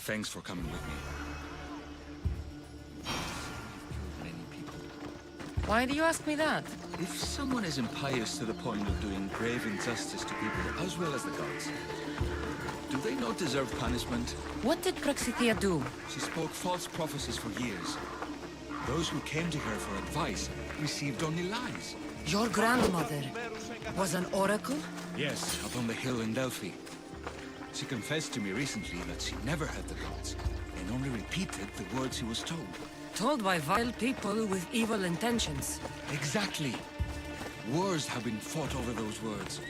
Thanks for coming with me. Many people. Why do you ask me that? If someone is impious to the point of doing grave injustice to people as well as the gods, do they not deserve punishment? What did Praxithea do? She spoke false prophecies for years. Those who came to her for advice received only lies. Your grandmother was an oracle? Yes, up on the hill in Delphi. She confessed to me recently that she never heard the gods, and only repeated the words she was told. Told by vile people with evil intentions. Exactly. Wars have been fought over those words.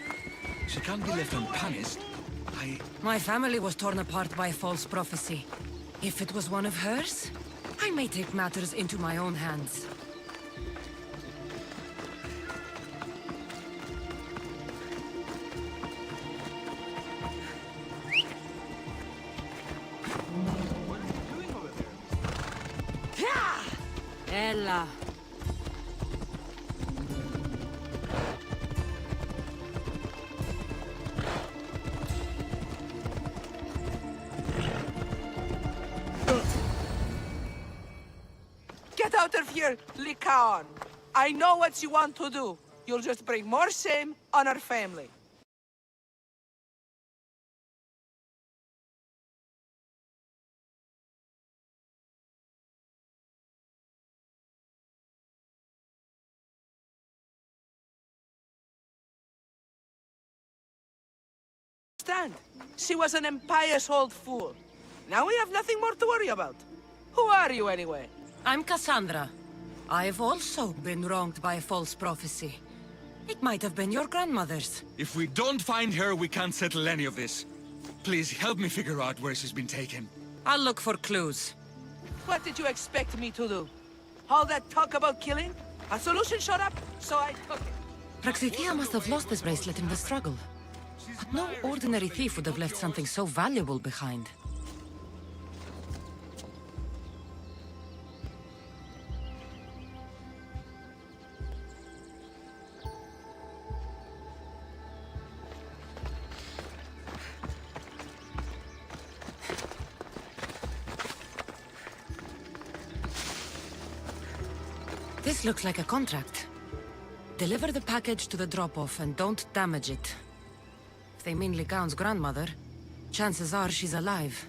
She can't be left unpunished. My family was torn apart by false prophecy. If it was one of hers, I may take matters into my own hands. Ella. Get out of here, Lycaon! I know what you want to do. You'll just bring more shame on our family. Understand? She was an impious old fool. Now we have nothing more to worry about. Who are you, anyway? I'm Cassandra. I've also been wronged by a false prophecy. It might have been your grandmother's. If we don't find her, we can't settle any of this. Please help me figure out where she's been taken. I'll look for clues. What did you expect me to do? All that talk about killing? A solution showed up, so I took it. Praxithea must have lost this bracelet in the struggle. But no ordinary thief would have left something so valuable behind. This looks like a contract. Deliver the package to the drop-off and don't damage it. If they mean Lycaon's grandmother, chances are she's alive.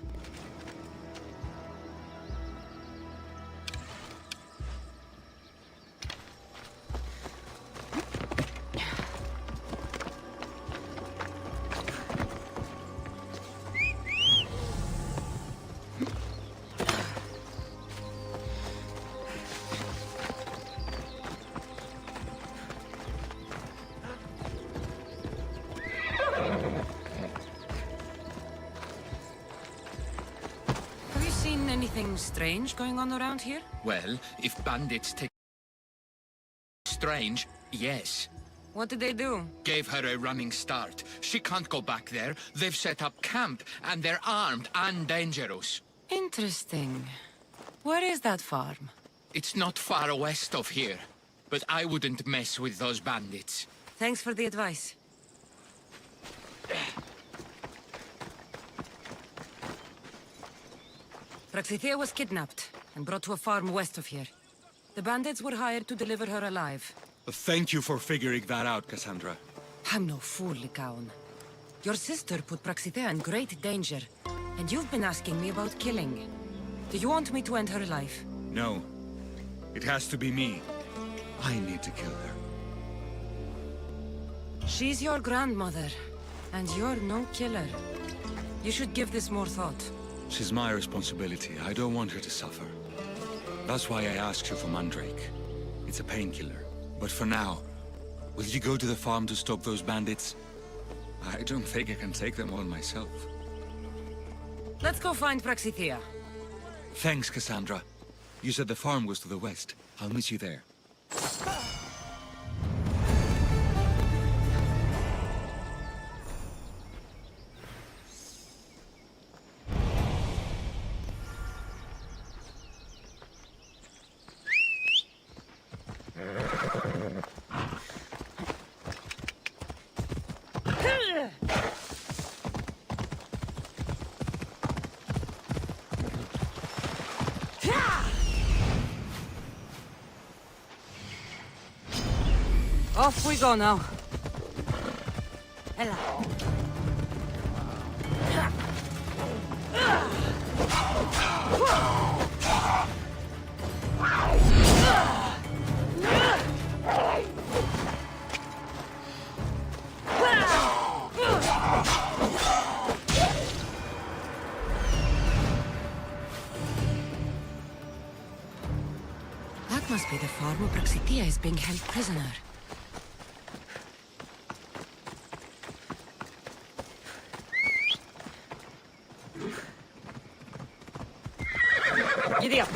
Anything strange going on around here? Well, if bandits take... Strange, yes. What did they do? Gave her a running start. She can't go back there. They've set up camp, and they're armed and dangerous. Interesting. Where is that farm? It's not far west of here, but I wouldn't mess with those bandits. Thanks for the advice. Praxithea was kidnapped and brought to a farm west of here. The bandits were hired to deliver her alive. Thank you for figuring that out, Cassandra. I'm no fool, Lycaon. Your sister put Praxithea in great danger, and you've been asking me about killing. Do you want me to end her life? No. It has to be me. I need to kill her. She's your grandmother, and you're no killer. You should give this more thought. She's my responsibility. I don't want her to suffer. That's why I asked you for Mandrake. It's a painkiller. But for now, will you go to the farm to stop those bandits? I don't think I can take them on myself. Let's go find Praxithea. Thanks, Cassandra. You said the farm was to the west. I'll meet you there. Off we go now. Ella. That must be the farm where Praxitia is being held prisoner. Giddy up.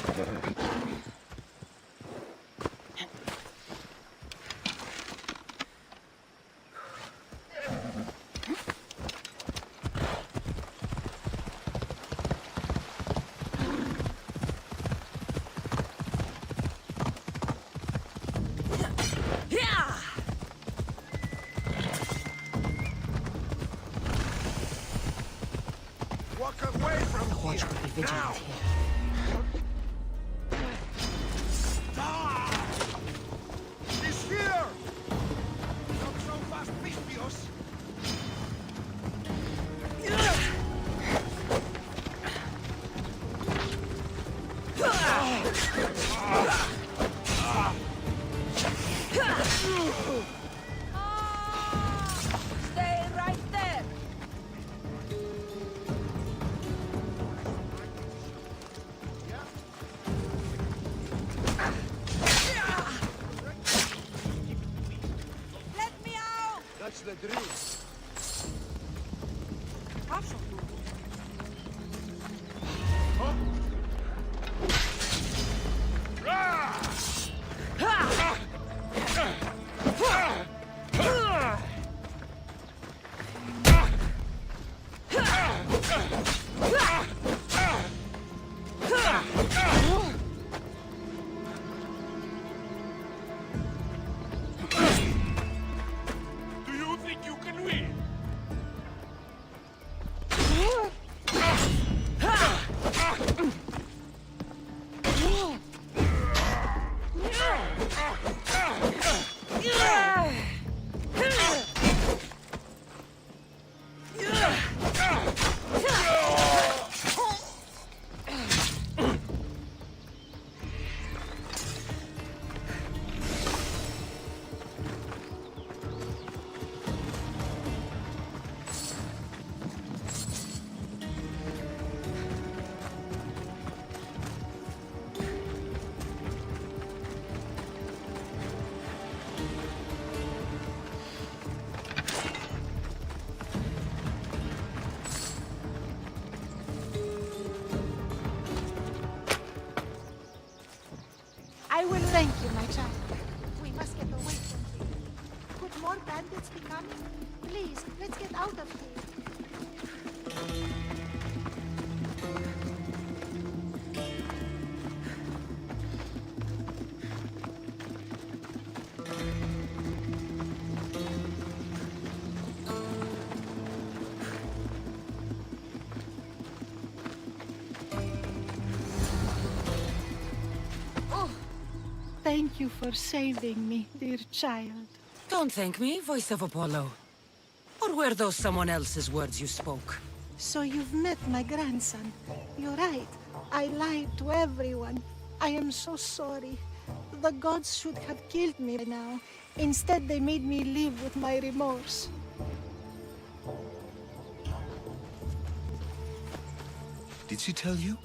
Walk away from The watch will be vigilant here. He's here! Not so fast, Pispios! Stay right there! Let me out! That's the drill. Do you think you can win? I will thank you, my child. We must get away from here. Could more bandits be coming? Please, let's get out of here. Thank you for saving me, dear child. Don't thank me, voice of Apollo. Or were those someone else's words you spoke? So you've met my grandson. You're right. I lied to everyone. I am so sorry. The gods should have killed me by now. Instead, they made me live with my remorse. Did she tell you?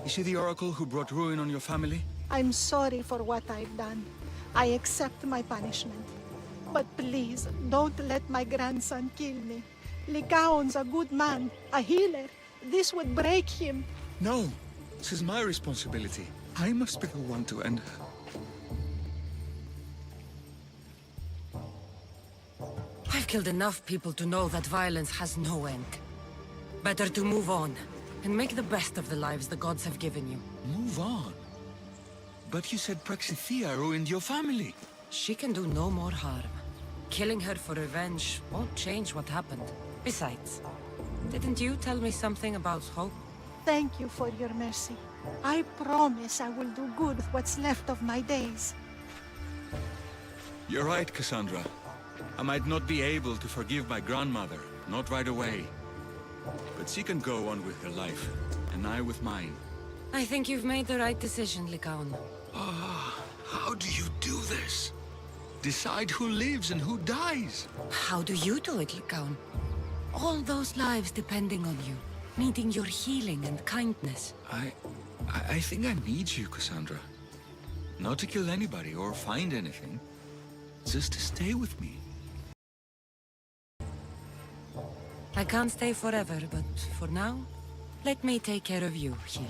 Is she the oracle who brought ruin on your family? I'm sorry for what I've done. I accept my punishment. But please, don't let my grandson kill me. Lycaon's a good man, a healer. This would break him. No, this is my responsibility. I must be the one to end her. I've killed enough people to know that violence has no end. Better to move on, and make the best of the lives the gods have given you. Move on. But you said Praxithea ruined your family. She can do no more harm. Killing her for revenge won't change what happened. Besides, didn't you tell me something about hope? Thank you for your mercy. I promise I will do good what's left of my days. You're right, Cassandra. I might not be able to forgive my grandmother, not right away. But she can go on with her life, and I with mine. I think you've made the right decision, Lycaon. How do you do this? Decide who lives and who dies? How do you do it, Lycaon? All those lives depending on you, needing your healing and kindness. I think I need you, Cassandra. Not to kill anybody or find anything. Just to stay with me. I can't stay forever, but for now, let me take care of you, healer.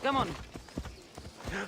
Come on. Yeah!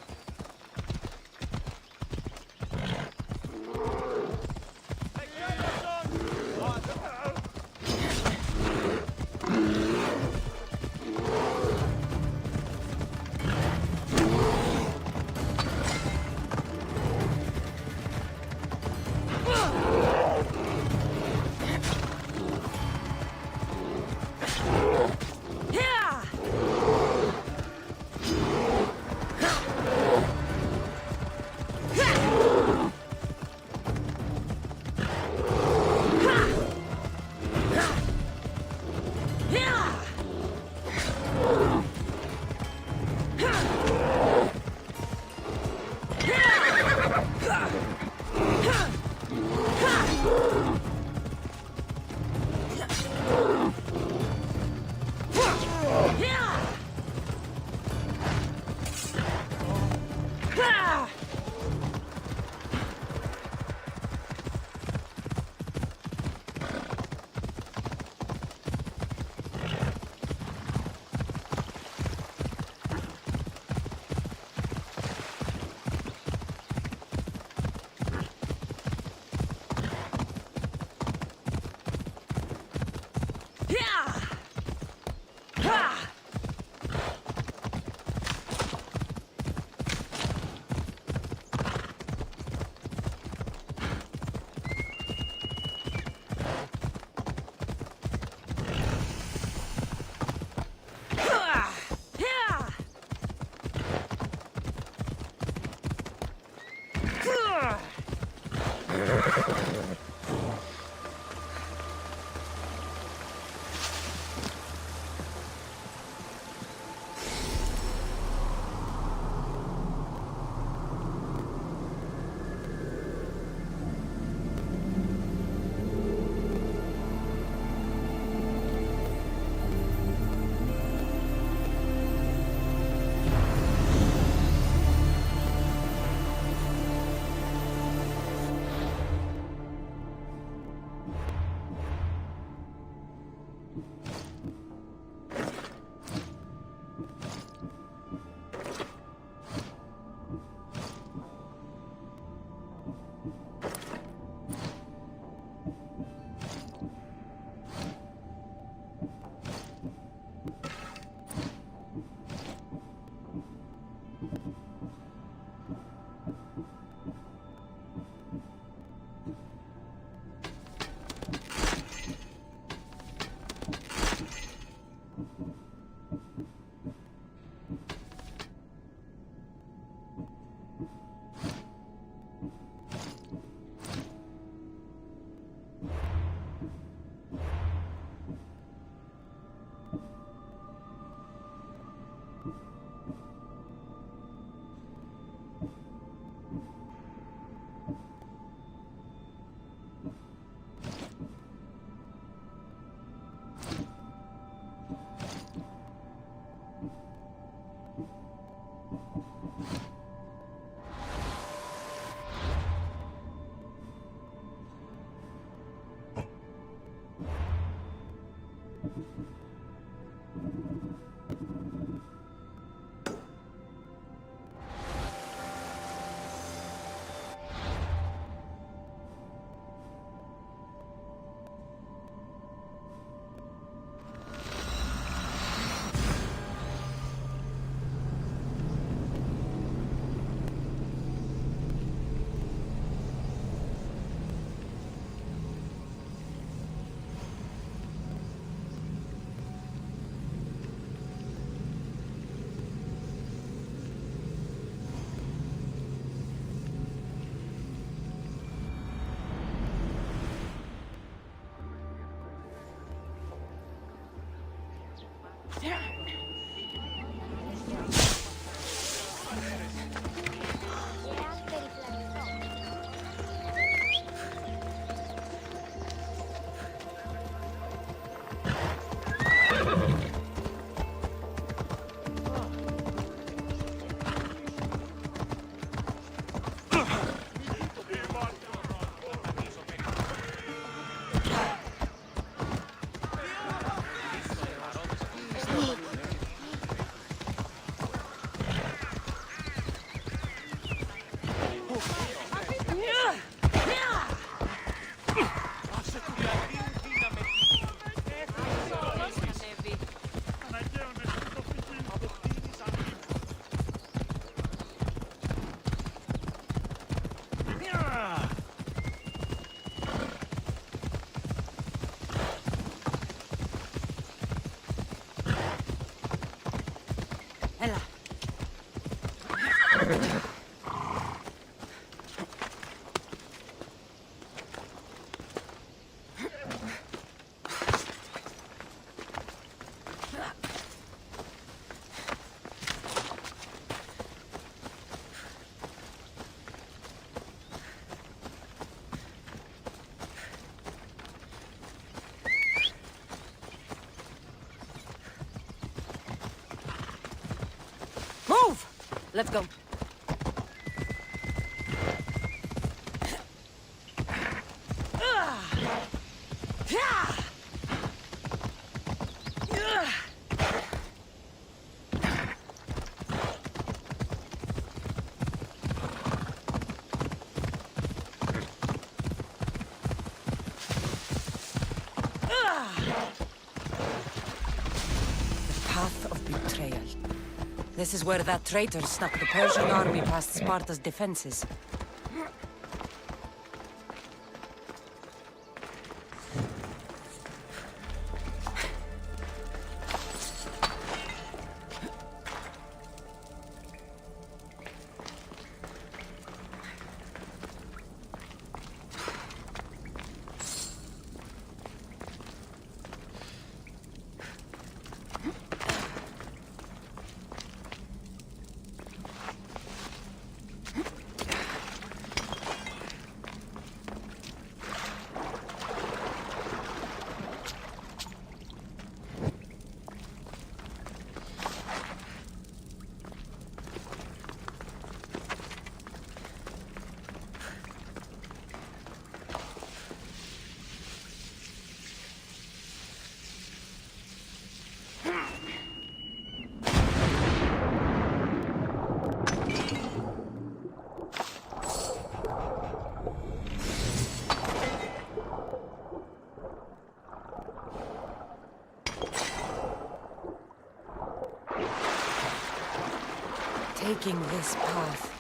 Ella. Move! Let's go. The path of betrayal. This is where that traitor snuck the Persian army past Sparta's defenses. Taking this path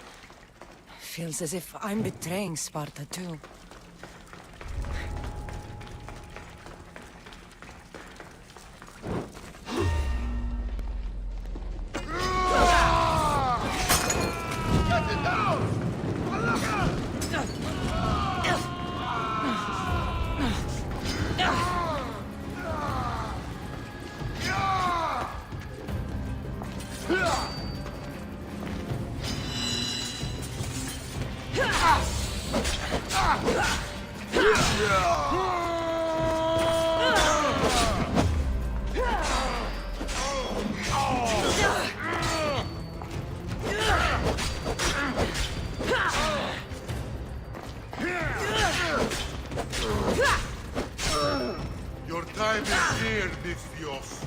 feels as if I'm betraying Sparta too. Your time is near, Nithios.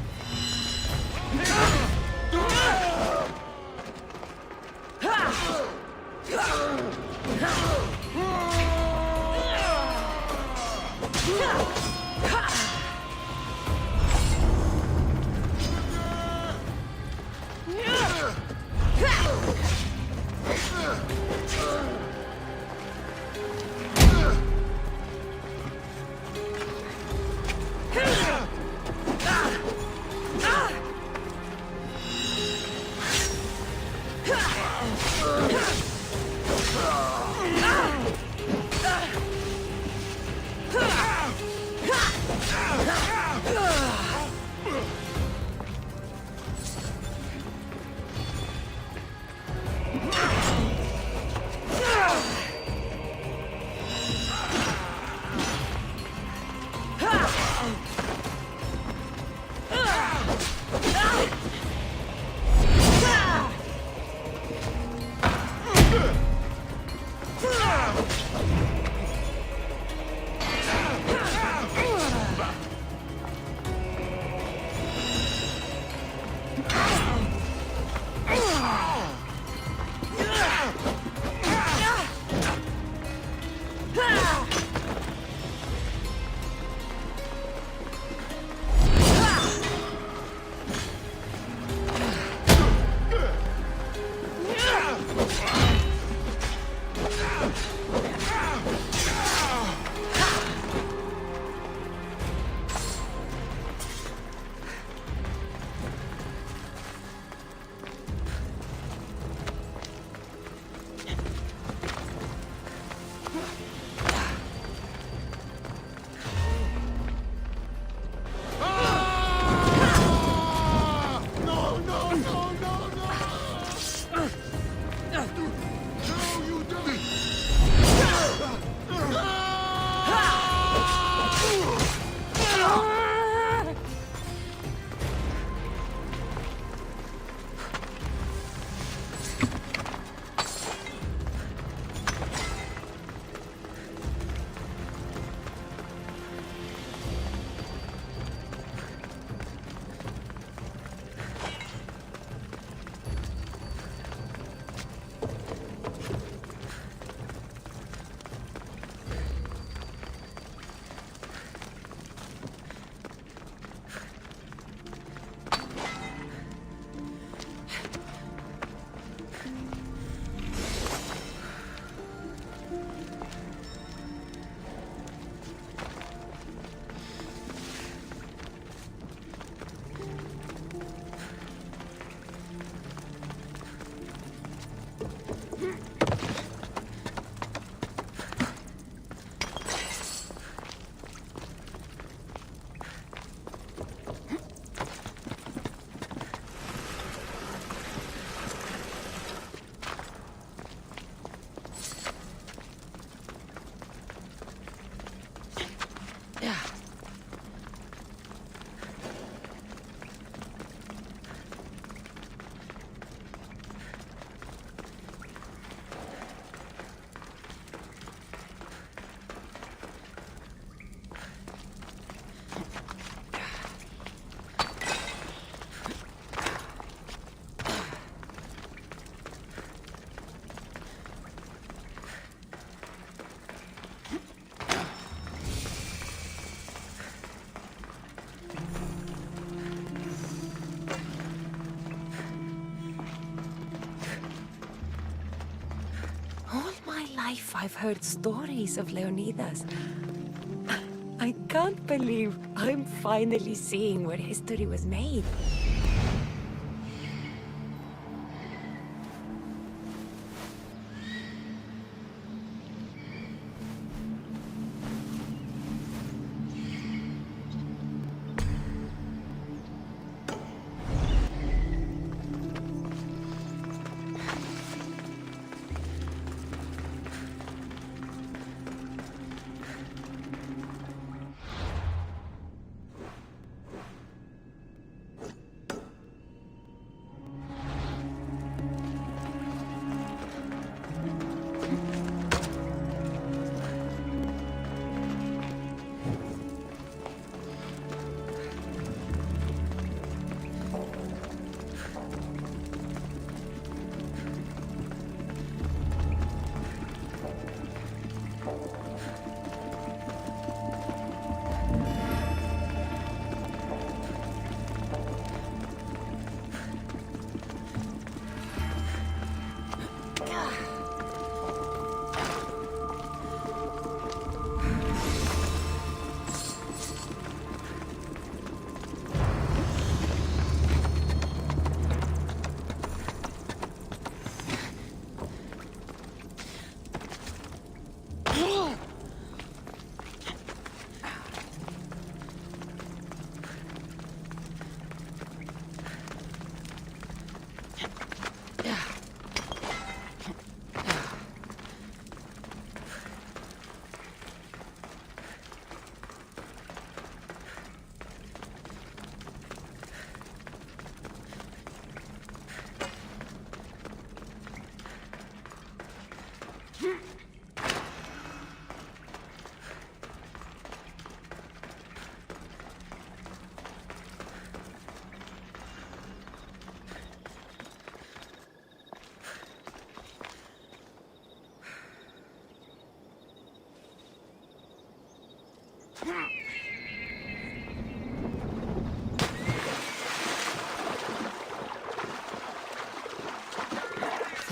life I've heard stories of Leonidas. I can't believe I'm finally seeing where history was made.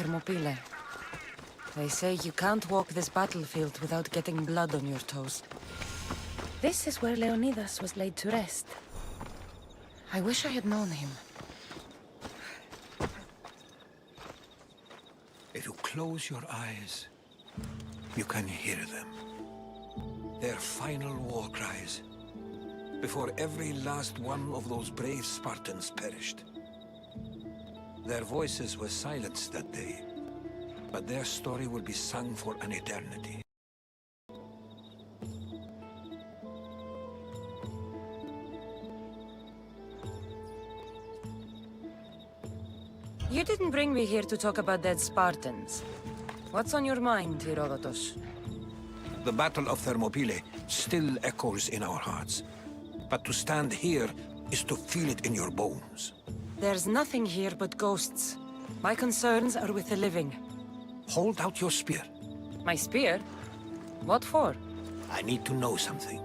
Thermopylae. They say you can't walk this battlefield without getting blood on your toes. This is where Leonidas was laid to rest. I wish I had known him. If you close your eyes, you can hear them. Their final war cries, before every last one of those brave Spartans perished. Their voices were silenced that day, but their story will be sung for an eternity. You didn't bring me here to talk about dead Spartans. What's on your mind, Herodotus? The Battle of Thermopylae still echoes in our hearts. But to stand here is to feel it in your bones. There's nothing here but ghosts. My concerns are with the living. Hold out your spear. My spear? What for? I need to know something.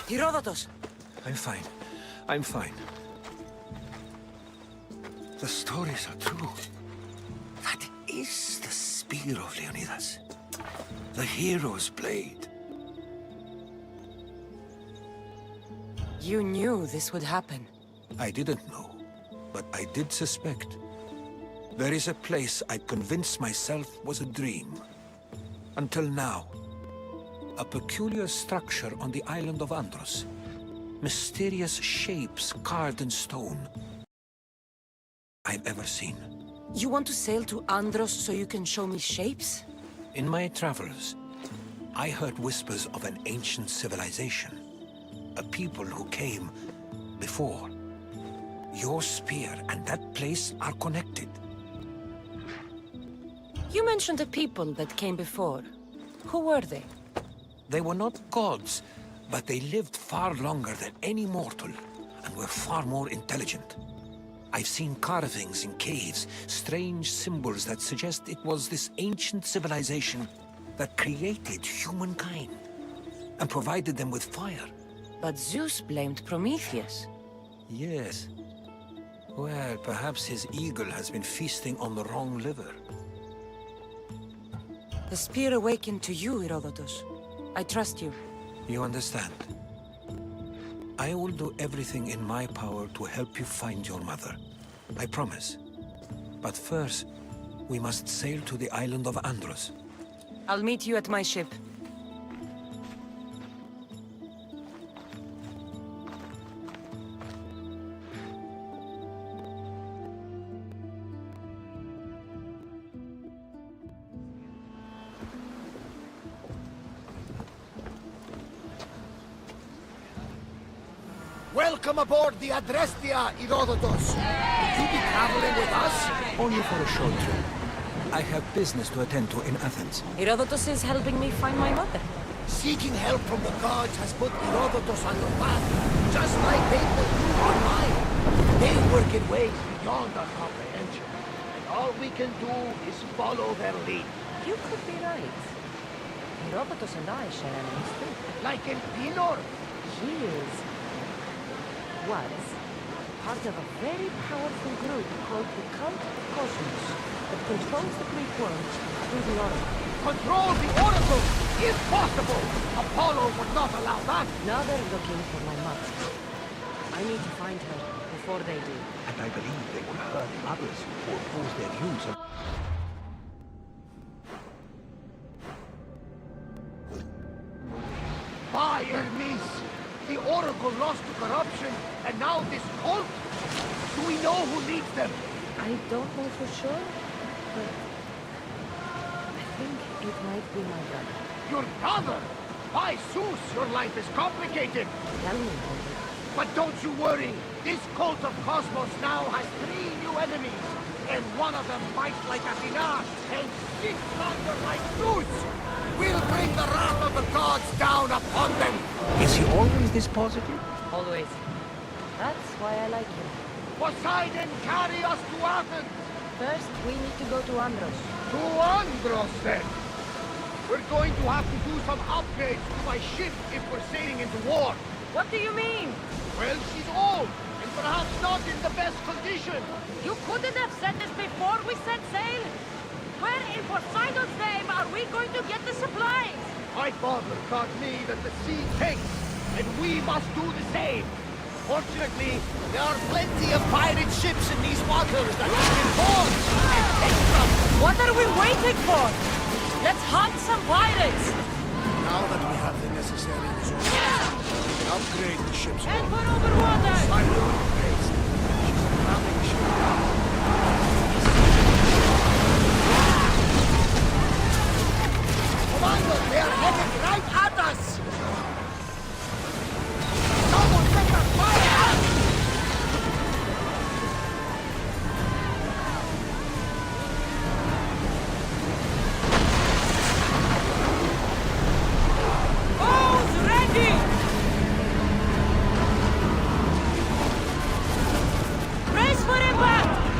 Herodotus! I'm fine. I'm fine. The stories are true. That is the spear of Leonidas. The hero's blade. You knew this would happen. I didn't know, but I did suspect. There is a place I convinced myself was a dream. Until now. A peculiar structure on the island of Andros. Mysterious shapes carved in stone. I've ever seen. You want to sail to Andros so you can show me shapes? In my travels, I heard whispers of an ancient civilization. A people who came before. Your spear and that place are connected. You mentioned a people that came before. Who were they? They were not gods, but they lived far longer than any mortal, and were far more intelligent. I've seen carvings in caves, strange symbols that suggest it was this ancient civilization that created humankind, and provided them with fire. But Zeus blamed Prometheus. Yes. Well, perhaps his eagle has been feasting on the wrong liver. The spear awakened to you, Herodotus. I trust you. You understand? I will do everything in my power to help you find your mother. I promise. But first, we must sail to the island of Andros. I'll meet you at my ship. Welcome aboard the Adrestia, Herodotus. Will you be traveling with us? Only for a short trip. I have business to attend to in Athens. Herodotus is helping me find my mother. Seeking help from the gods has put Herodotus on your path, just like they put you on mine. They work in ways beyond our comprehension, and all we can do is follow their lead. You could be right. Herodotus and I share enemies too. Like in Pinor. Was part of a very powerful group called the Cult of Cosmos that controls the Greek world through the Oracle. Control the Oracle, if possible. Apollo would not allow that. Now they're looking for my mother. I need to find her before they do. And I believe they will hurt others who oppose their views. By Hermes! The Oracle lost to corruption, and now this cult? Do we know who leads them? I don't know for sure, but I think it might be my brother. Your brother? By Zeus, your life is complicated. Tell me, Henry. But don't you worry. This cult of Cosmos now has 3 new enemies, and one of them fights like Athena, and shits thunder like Zeus. We'll bring the wrath of the gods down upon them. Is he always this positive? Always. That's why I like you. Poseidon, carry us to Athens. First, we need to go to Andros. To Andros, then. We're going to have to do some upgrades to my ship if we're sailing into war. What do you mean? Well, she's old, and perhaps not in the best condition. You couldn't have said this before we set sail? Where in Poseidon's name are we going to get the supplies? My father taught me that the sea takes, and we must do the same. Fortunately, there are plenty of pirate ships in these waters that we can board and take from. What are we waiting for? Let's hunt some pirates! Now that we have the necessary resources, we can upgrade the ship's Head hull. for over water! Slightly replaced. She's a crowning ship. Commander, they are headed right at us! Someone better fire! Bows ready! Brace for impact!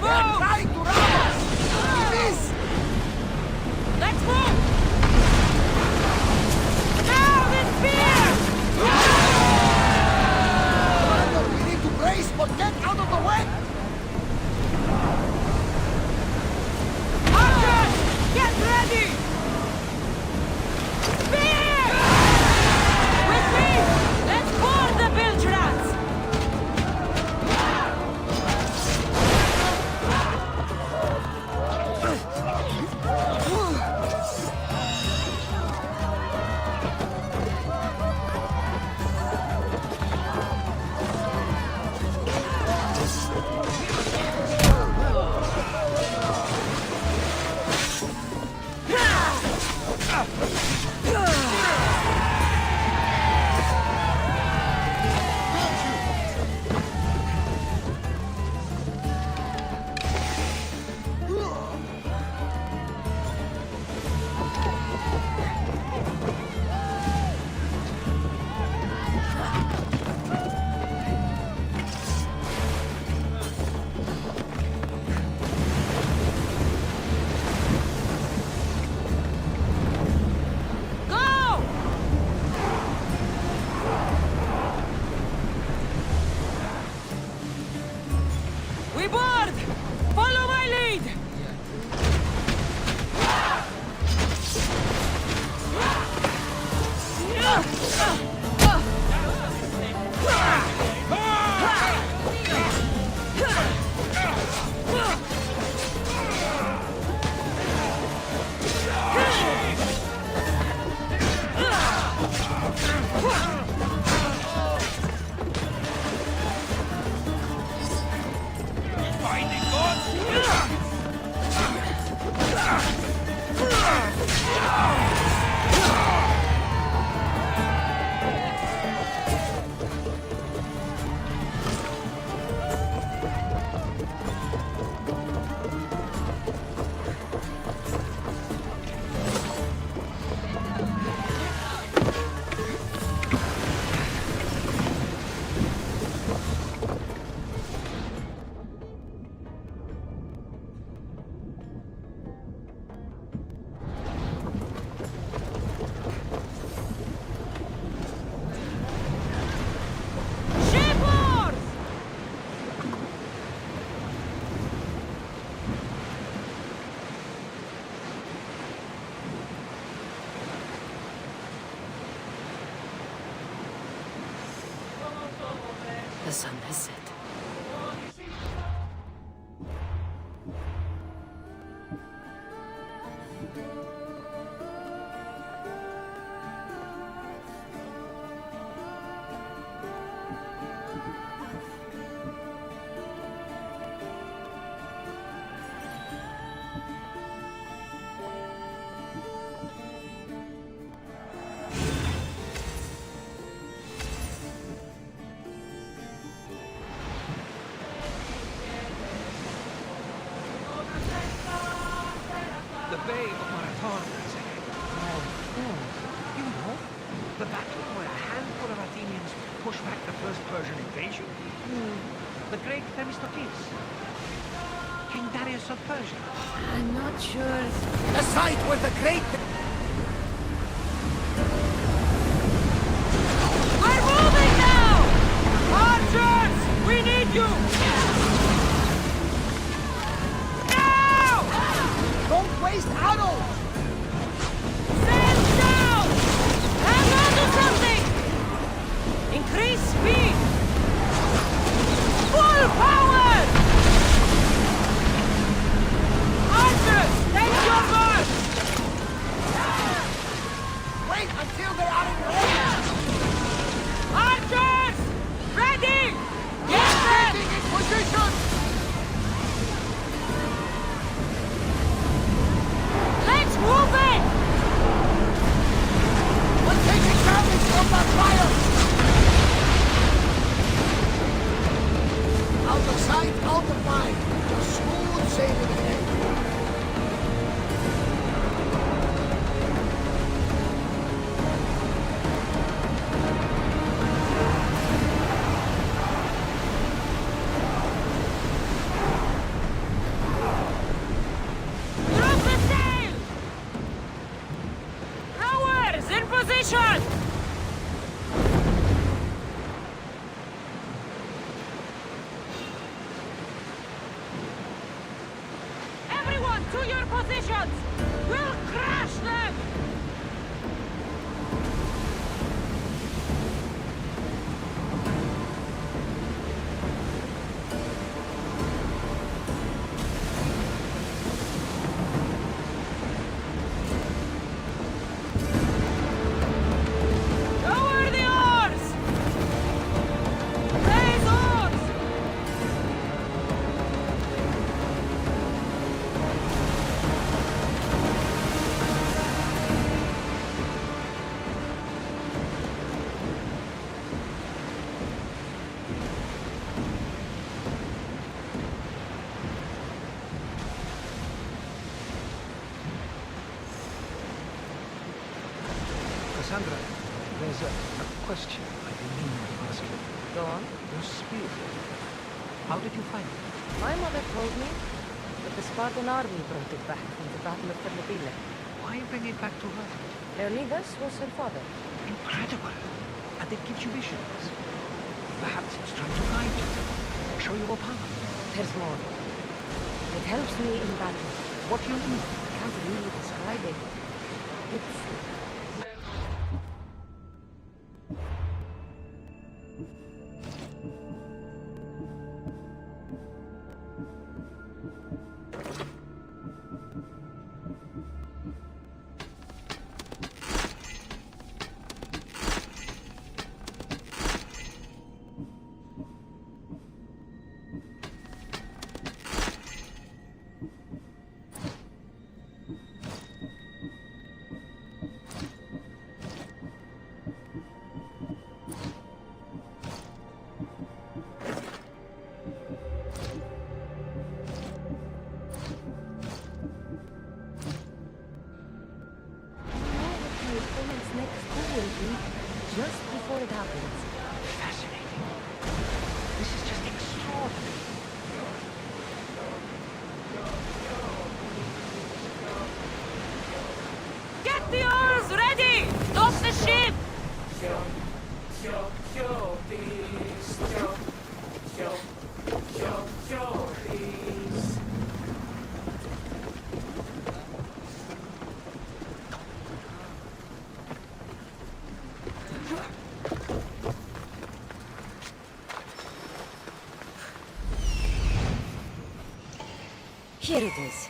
They're trying to rob us! We miss! Let's move! Now the spear! Commander, we need to brace, but get out of the way! Archers! Get ready! Spear! With me! Let's board the bilge rats! Go! We board! Follow my lead! Shipboard! The sun has set. The Bay of Marathon, I say. You know, the battle where a handful of Athenians pushed back the first Persian invasion. The great Themistocles. King Darius of Persia. I'm not sure. The site where the great... We're moving now! Archers! We need you! Now! Don't waste arrows! Stand down! Hang on to something! Increase speed! Full power! Archers! Take your burst! Wait until they are in range! Archers! Ready! Get set! Getting in position! Let's move it! We're taking damage from that fire! Out of sight, out of mind. Smooth sailing ahead. To your positions! We'll crush them! Lower the oars! Raise oars! Cassandra, there's a question I've been meaning to ask you. Go on. Your spear. How did you find it? My mother told me that the Spartan army brought it back from the Battle of Thermopylae. Why bring it back to her? Leonidas was her father. Incredible. And it gives you visions. Perhaps it's trying to guide you, show you a path. There's more. It helps me in battle. What do you mean? I can't really describe it. It's... just before it happens. Fascinating. This is just extraordinary. Get the oars ready! Stop the ship! Here it is.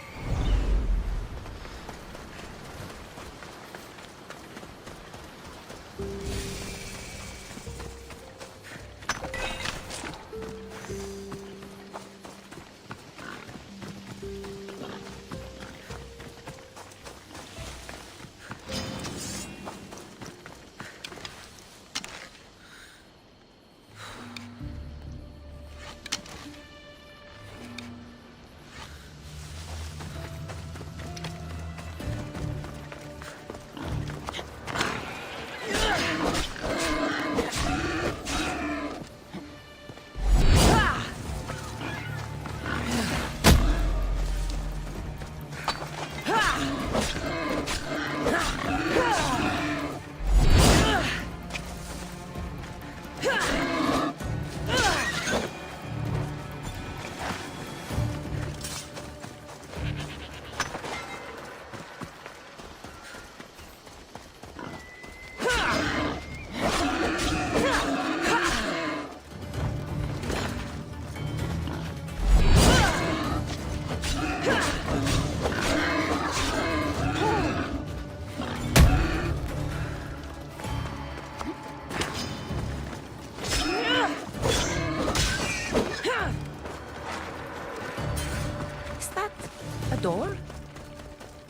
Door?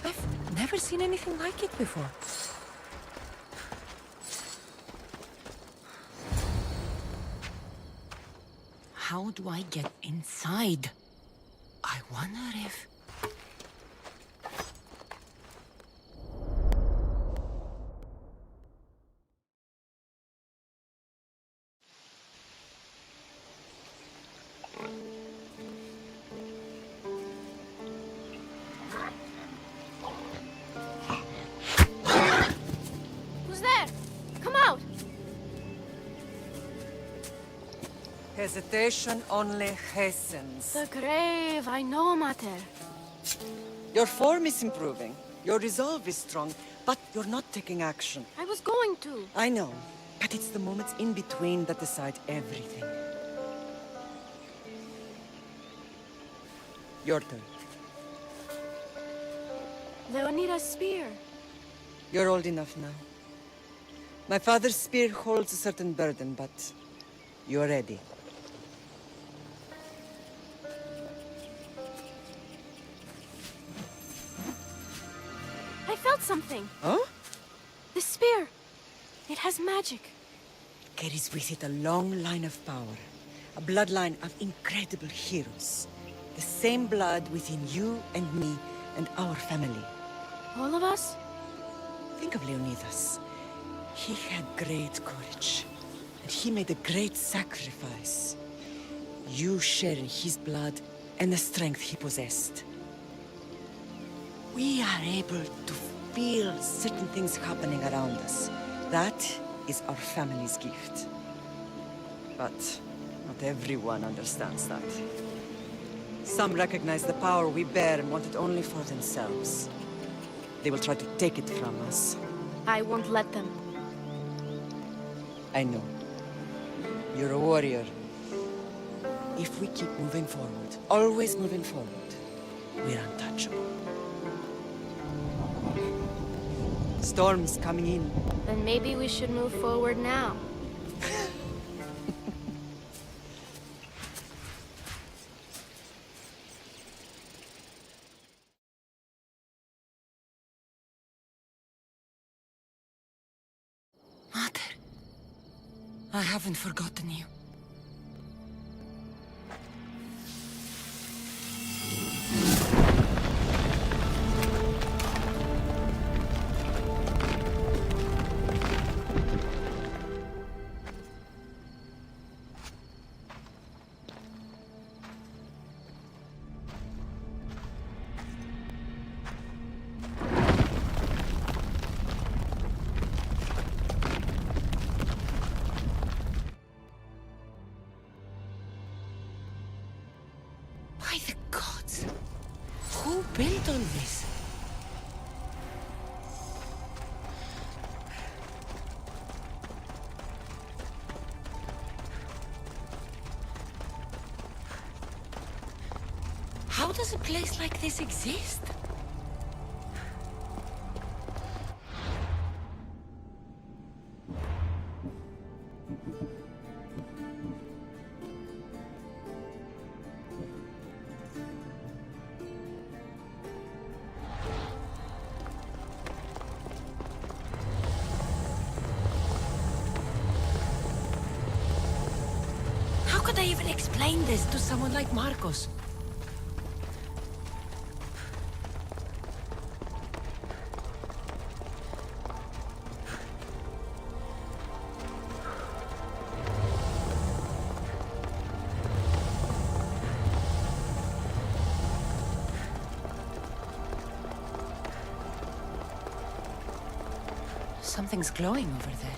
I've never seen anything like it before. How do I get inside? I wonder if... Hesitation only hastens. The grave, I know, Mater. Your form is improving. Your resolve is strong, but you're not taking action. I was going to. I know, but it's the moments in between that decide everything. Your turn. Leonida's spear. You're old enough now. My father's spear holds a certain burden, but you're ready. I felt something. Huh? The spear. It has magic. Carries with it a long line of power. A bloodline of incredible heroes. The same blood within you and me and our family. All of us? Think of Leonidas. He had great courage. And he made a great sacrifice. You share in his blood and the strength he possessed. We are able to feel certain things happening around us. That is our family's gift. But not everyone understands that. Some recognize the power we bear and want it only for themselves. They will try to take it from us. I won't let them. I know. You're a warrior. If we keep moving forward, always moving forward, we're untouchable. Storm's coming in. Then maybe we should move forward now. Mother, I haven't forgotten you. By the gods! Who built all this? How does a place like this exist? How could I even explain this to someone like Marcos? Something's glowing over there.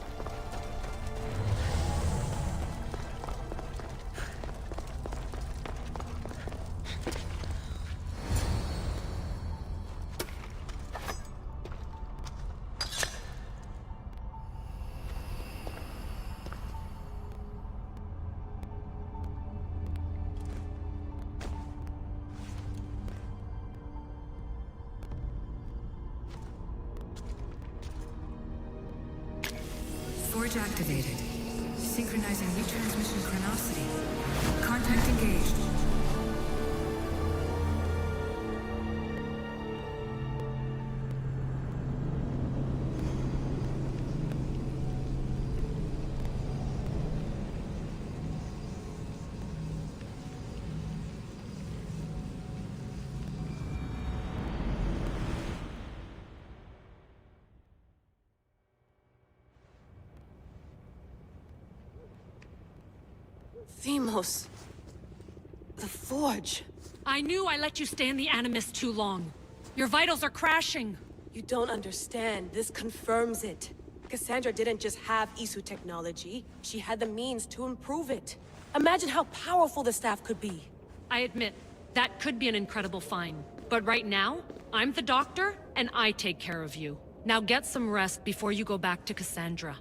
Forge activated. Synchronizing retransmission chronicity. Contact engaged. Themos. The Forge. I knew I let you stay in the Animus too long. Your vitals are crashing. You don't understand. This confirms it. Cassandra didn't just have Isu technology. She had the means to improve it. Imagine how powerful the staff could be. I admit, that could be an incredible find. But right now, I'm the doctor, and I take care of you. Now get some rest before you go back to Cassandra.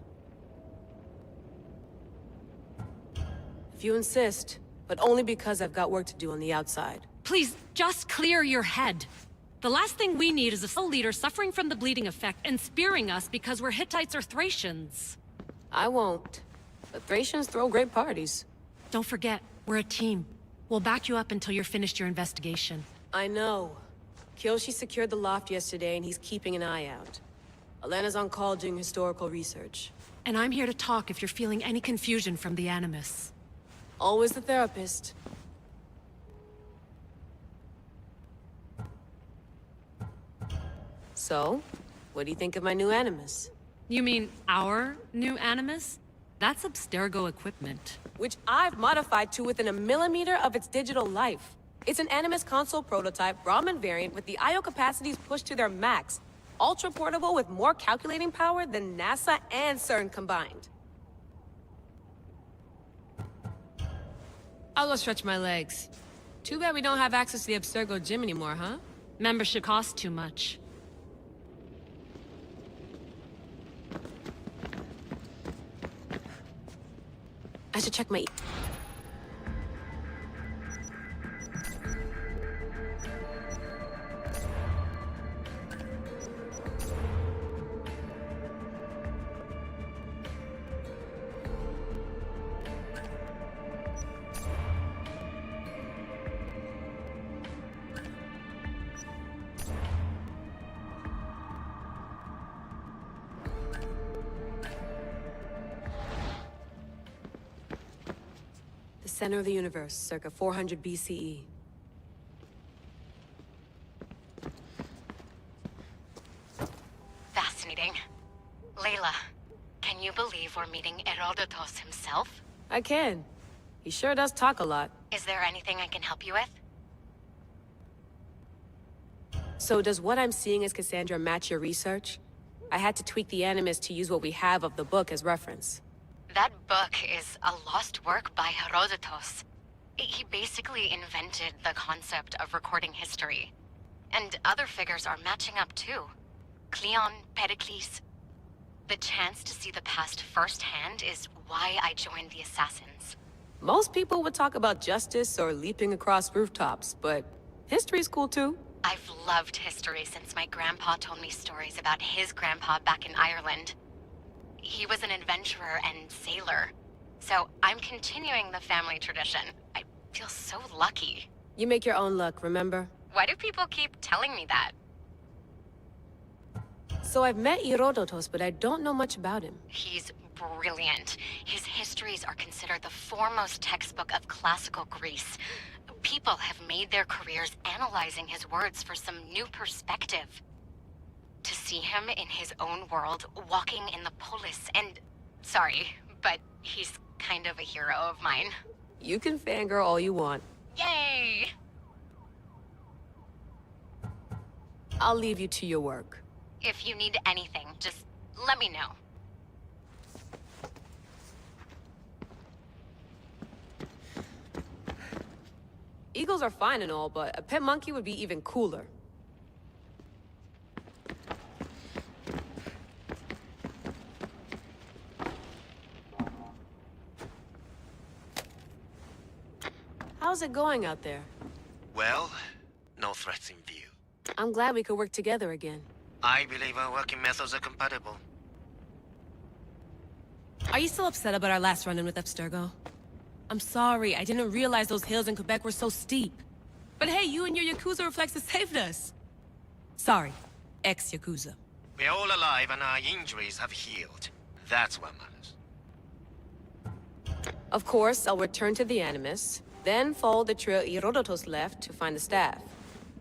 If you insist, but only because I've got work to do on the outside. Please, just clear your head. The last thing we need is a soul leader suffering from the bleeding effect and spearing us because we're Hittites or Thracians. I won't. But Thracians throw great parties. Don't forget, we're a team. We'll back you up until you're finished your investigation. I know. Kyoshi secured the loft yesterday and he's keeping an eye out. Elena's on call doing historical research. And I'm here to talk if you're feeling any confusion from the Animus. Always the therapist. So, what do you think of my new Animus? You mean our new Animus? That's Abstergo equipment. Which I've modified to within a millimeter of its digital life. It's an Animus console prototype, Brahmin variant with the I/O capacities pushed to their max. Ultra portable with more calculating power than NASA and CERN combined. I'll go stretch my legs. Too bad we don't have access to the Abstergo gym anymore, huh? Membership costs too much. I should check my... Center of the universe, circa 400 BCE. Fascinating. Layla, can you believe we're meeting Herodotus himself? I can. He sure does talk a lot. Is there anything I can help you with? So does what I'm seeing as Cassandra match your research? I had to tweak the Animus to use what we have of the book as reference. That book is a lost work by Herodotus. He basically invented the concept of recording history. And other figures are matching up too. Cleon, Pericles. The chance to see the past firsthand is why I joined the Assassins. Most people would talk about justice or leaping across rooftops, but history's cool too. I've loved history since my grandpa told me stories about his grandpa back in Ireland. He was an adventurer and sailor. So I'm continuing the family tradition. I feel so lucky. You make your own luck, remember? Why do people keep telling me that? So I've met Herodotus, but I don't know much about him. He's brilliant. His histories are considered the foremost textbook of classical Greece. People have made their careers analyzing his words for some new perspective. To see him in his own world, walking in the polis, and... Sorry, but he's kind of a hero of mine. You can fangirl all you want. Yay! I'll leave you to your work. If you need anything, just let me know. Eagles are fine and all, but a pet monkey would be even cooler. How's it going out there? Well, no threats in view. I'm glad we could work together again. I believe our working methods are compatible. Are you still upset about our last run-in with Abstergo? I'm sorry, I didn't realize those hills in Quebec were so steep. But hey, you and your Yakuza reflexes saved us. Sorry, ex-Yakuza. We're all alive and our injuries have healed. That's what matters. Of course, I'll return to the Animus, then follow the trail Herodotus left to find the staff.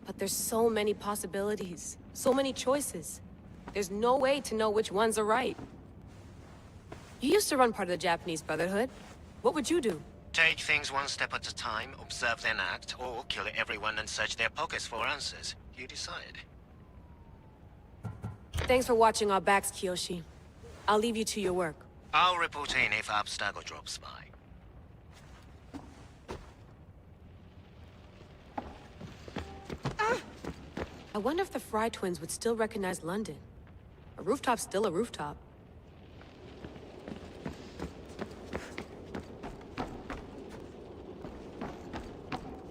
But there's so many possibilities, so many choices. There's no way to know which ones are right. You used to run part of the Japanese Brotherhood. What would you do? Take things one step at a time, observe then act, or kill everyone and search their pockets for answers. You decide. Thanks for watching our backs, Kiyoshi. I'll leave you to your work. I'll report in if Abstergo drops by. I wonder if the Fry twins would still recognize London. A rooftop's still a rooftop.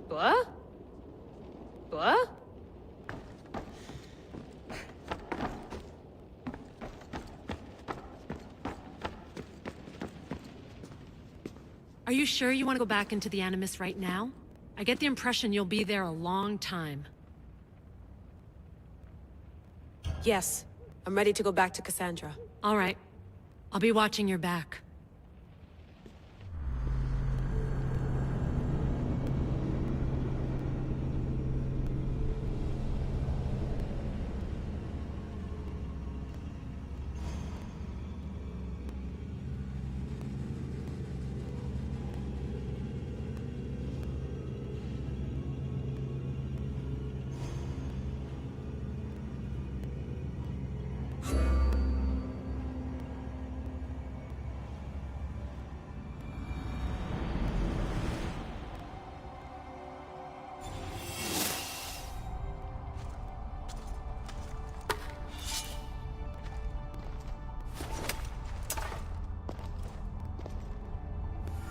What? What? Are you sure you want to go back into the Animus right now? I get the impression you'll be there a long time. Yes. I'm ready to go back to Cassandra. All right. I'll be watching your back.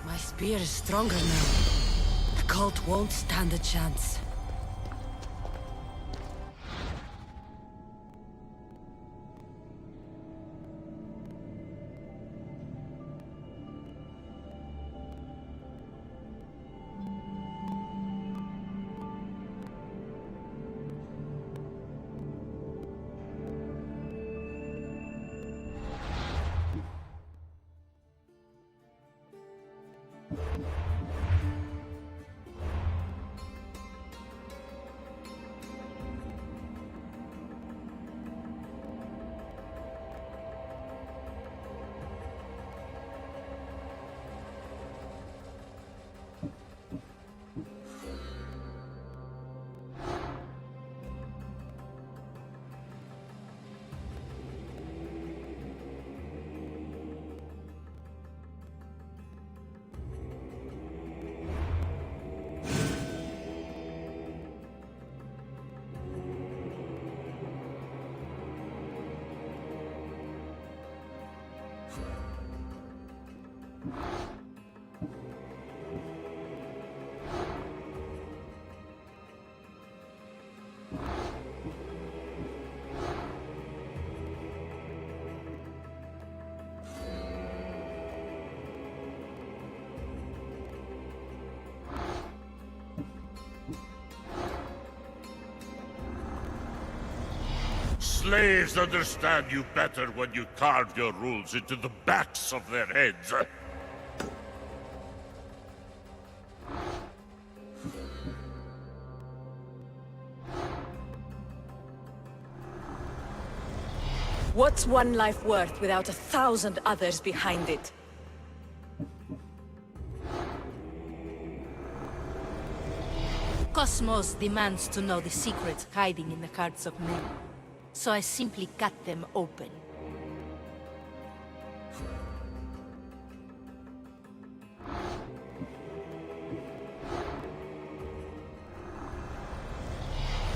My spear is stronger now. The cult won't stand a chance. Slaves understand you better when you carve your rules into the backs of their heads. What's one life worth without 1,000 others behind it? Cosmos demands to know the secrets hiding in the hearts of men. So I simply cut them open.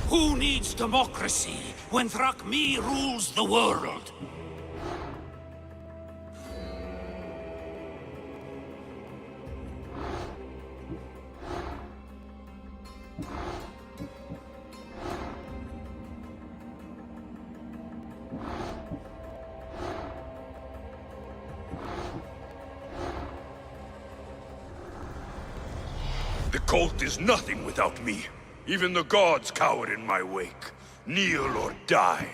Who needs democracy when Thrakmi rules the world? The cult is nothing without me. Even the gods cower in my wake. Kneel or die.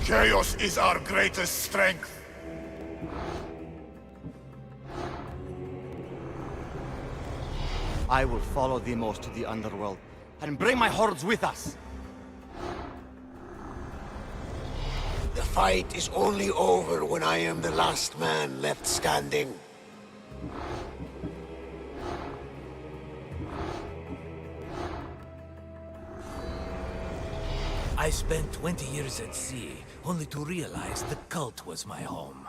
Chaos is our greatest strength. I will follow Demos to the underworld, and bring my hordes with us. The fight is only over when I am the last man left standing. I spent 20 years at sea, only to realize the cult was my home.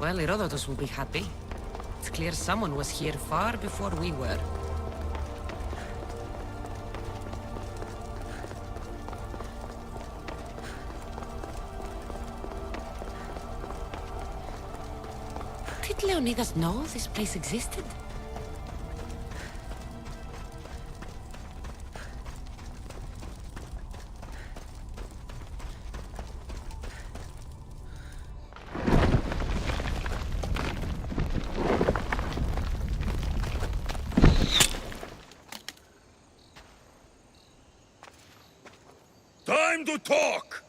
Well, Herodotus will be happy. It's clear someone was here far before we were. Did Leonidas know this place existed? Time to talk!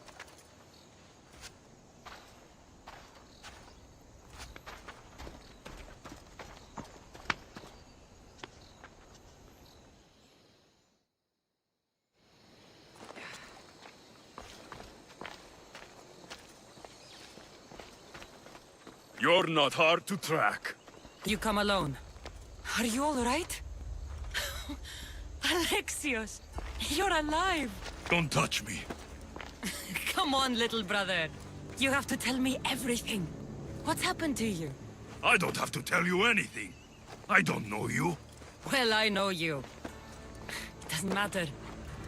You're not hard to track. You come alone. Are you all right? Alexios, you're alive! Don't touch me. Come on, little brother. You have to tell me everything. What's happened to you? I don't have to tell you anything. I don't know you. Well, I know you. It doesn't matter.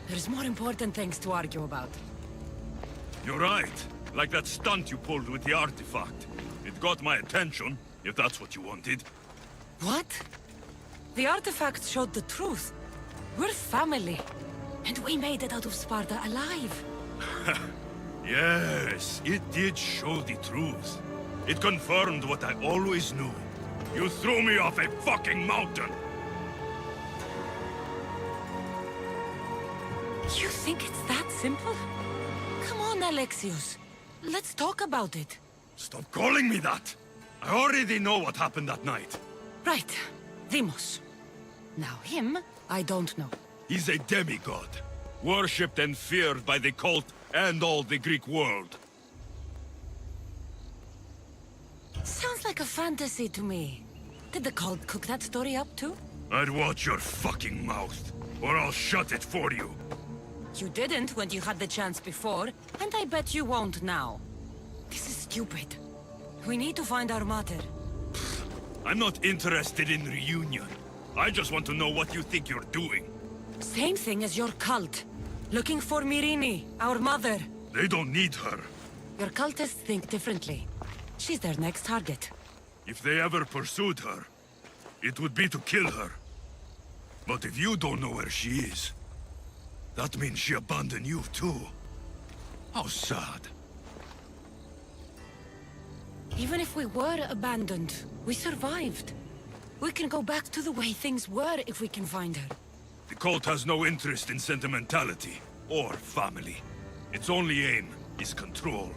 There's more important things to argue about. You're right. Like that stunt you pulled with the artifact. It got my attention, if that's what you wanted. What? The artifact showed the truth. We're family. And we made it out of Sparta alive. Yes, it did show the truth. It confirmed what I always knew. You threw me off a fucking mountain! You think it's that simple? Come on, Alexios. Let's talk about it. Stop calling me that! I already know what happened that night. Right. Deimos. Now him, I don't know. He's a demigod. Worshipped and feared by the cult and all the Greek world. Sounds like a fantasy to me. Did the cult cook that story up too? I'd watch your fucking mouth, or I'll shut it for you. You didn't when you had the chance before, and I bet you won't now. This is stupid. We need to find our mother. I'm not interested in reunion. I just want to know what you think you're doing. Same thing as your cult. Looking for Myrine, our mother. They don't need her. Your cultists think differently. She's their next target. If they ever pursued her, it would be to kill her. But if you don't know where she is, that means she abandoned you too. How sad. Even if we were abandoned, we survived. We can go back to the way things were if we can find her. The cult has no interest in sentimentality or family. Its only aim is control.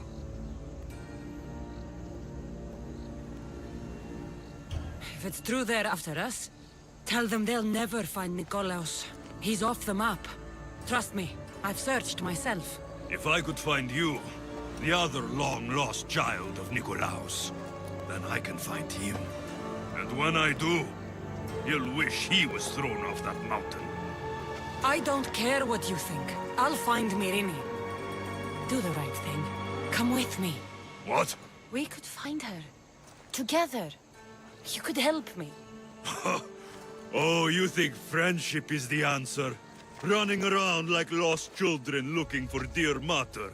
If it's true they're after us, tell them they'll never find Nikolaos. He's off the map. Trust me, I've searched myself. If I could find you, the other long-lost child of Nikolaos, then I can find him. And when I do, he'll wish he was thrown off that mountain. I don't care what you think. I'll find Myrine. Do the right thing. Come with me. What? We could find her. Together. You could help me. Oh, you think friendship is the answer? Running around like lost children looking for dear mater.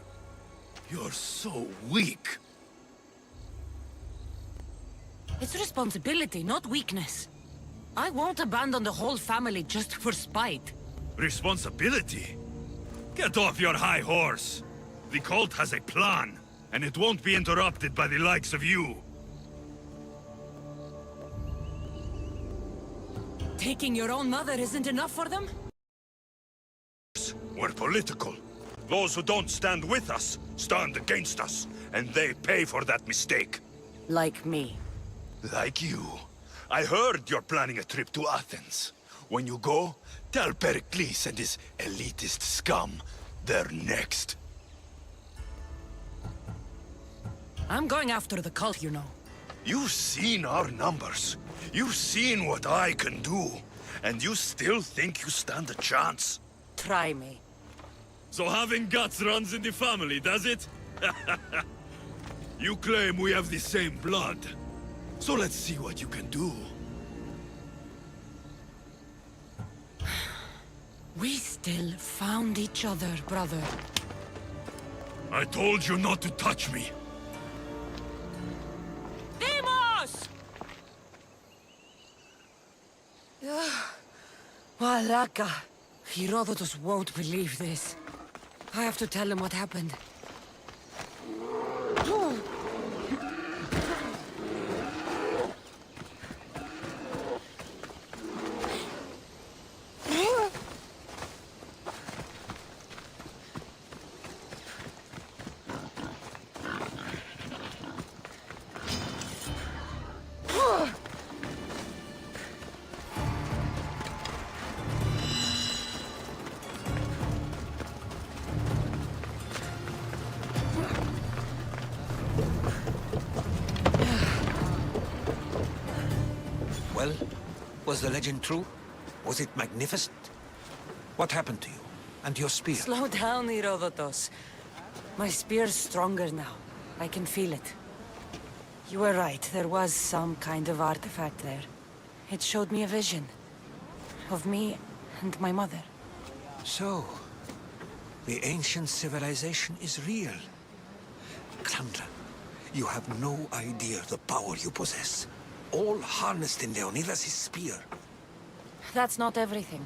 You're so weak. It's responsibility, not weakness. I won't abandon the whole family just for spite. Responsibility? Get off your high horse. The cult has a plan, and it won't be interrupted by the likes of you. Taking your own mother isn't enough for them? We're political. Those who don't stand with us, stand against us, and they pay for that mistake. Like me. Like you. I heard you're planning a trip to Athens. When you go, tell Pericles and his elitist scum they're next. I'm going after the cult, you know. You've seen our numbers. You've seen what I can do. And you still think you stand a chance? Try me. So having guts runs in the family, does it? You claim we have the same blood, So let's see what you can do. We still found each other, brother. I told you not to touch me. Demos! Malaka. Herodotus won't believe this. I have to tell him what happened. Well, was the legend true? Was it magnificent? What happened to you? And your spear? Slow down, Herodotus. My spear's stronger now. I can feel it. You were right, there was some kind of artifact there. It showed me a vision. Of me and my mother. So, the ancient civilization is real. Chandra, you have no idea the power you possess. All harnessed in Leonidas' spear. That's not everything.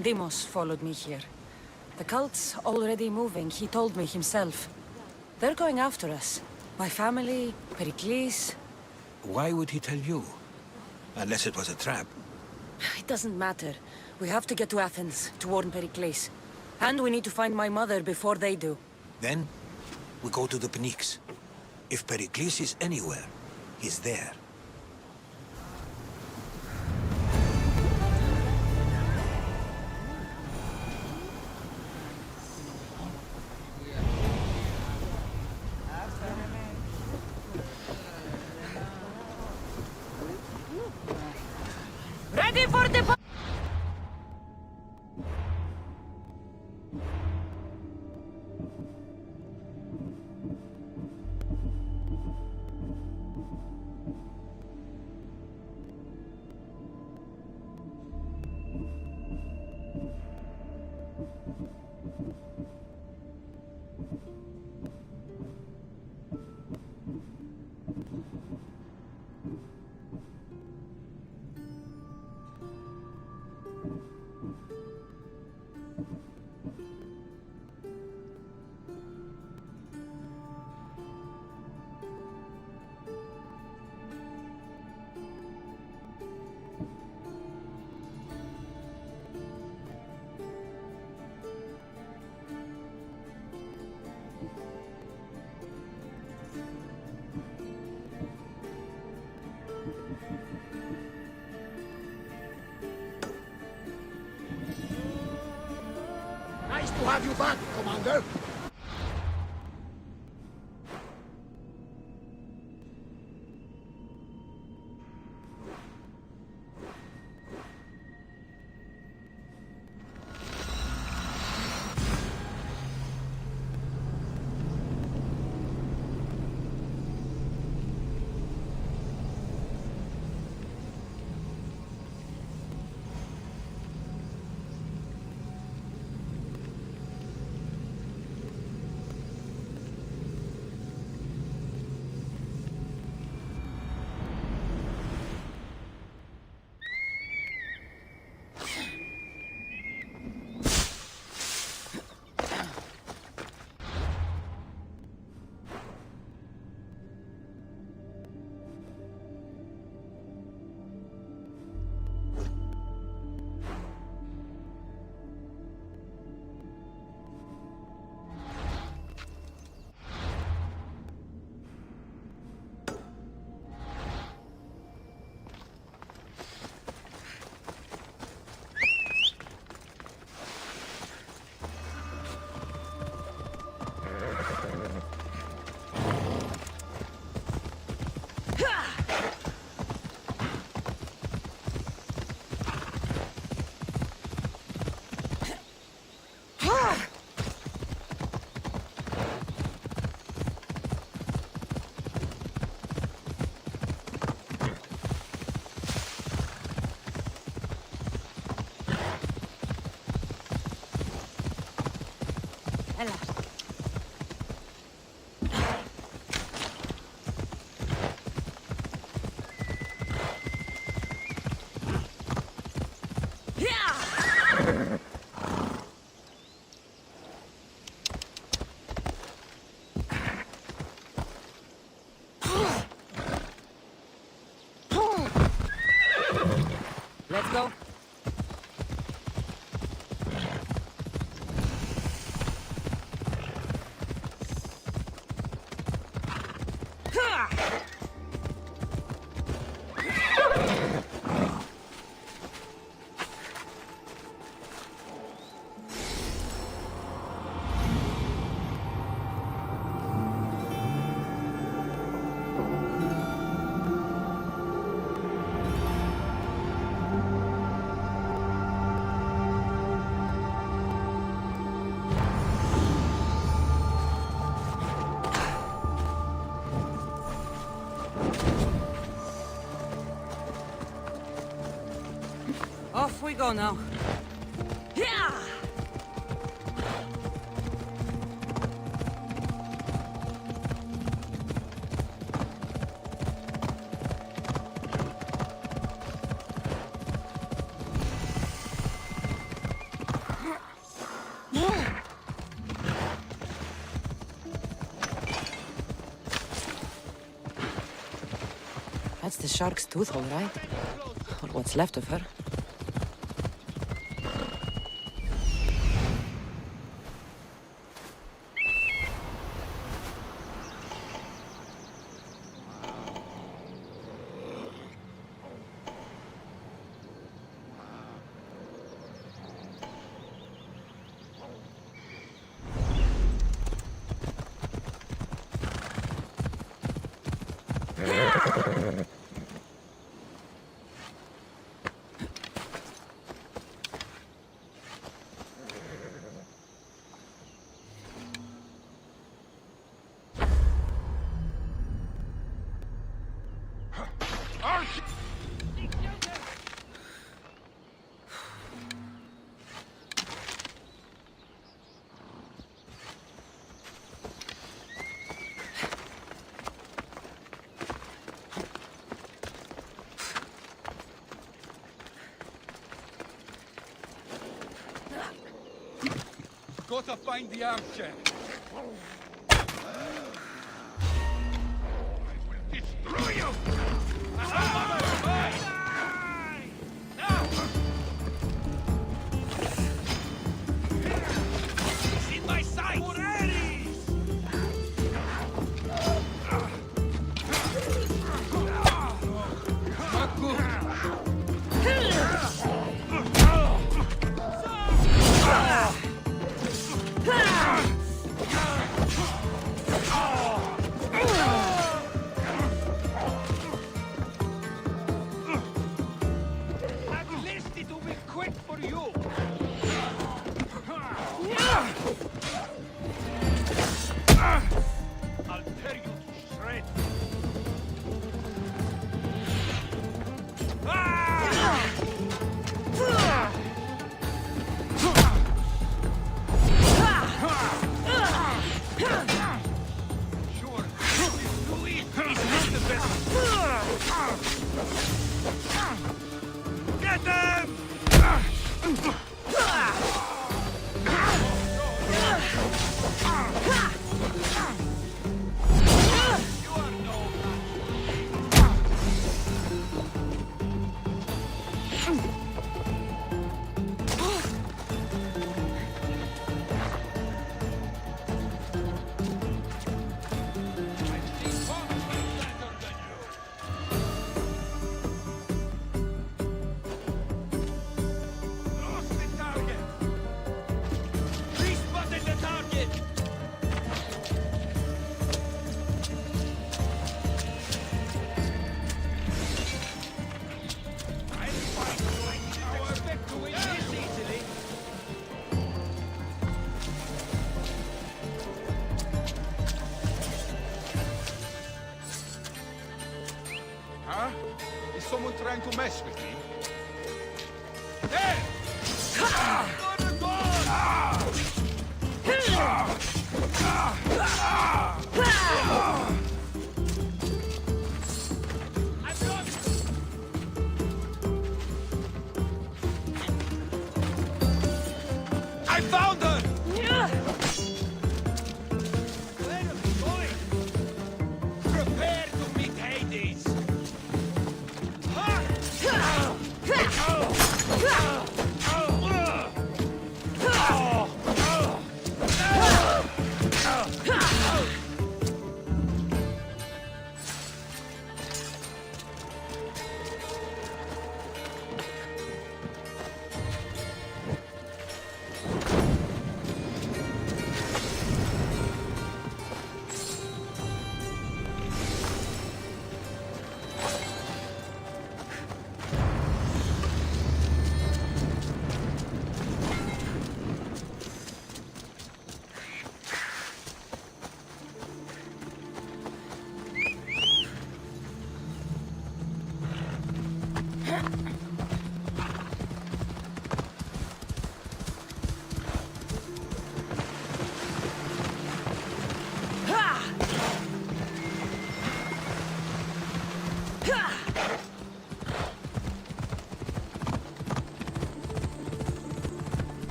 Demos followed me here. The cult's already moving, he told me himself. They're going after us. My family, Pericles. Why would he tell you? Unless it was a trap. It doesn't matter. We have to get to Athens, to warn Pericles. And we need to find my mother before they do. Then, we go to the Pnyx. If Pericles is anywhere, he's there. Ready for the... Nice to have you back, Commander. Ella. Let's go. Off we go now. Yeah! That's the shark's tooth, all right. Or what's left of her. Gotta find the armchair. Destroy you! He's in my sight! Someone trying to mess with me? Hey! I found her! Prepare to meet Hades!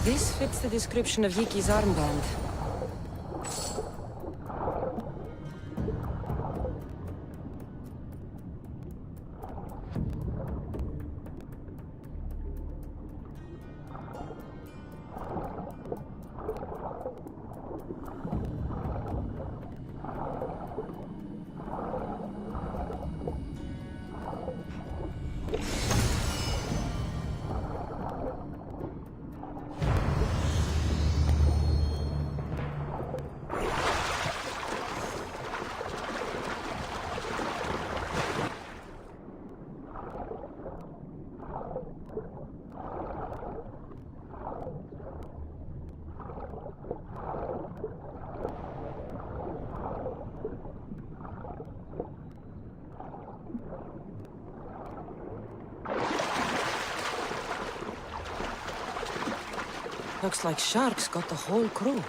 This fits the description of Yiki's armband. Looks like sharks got the whole crew.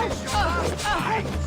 Finish your last fight!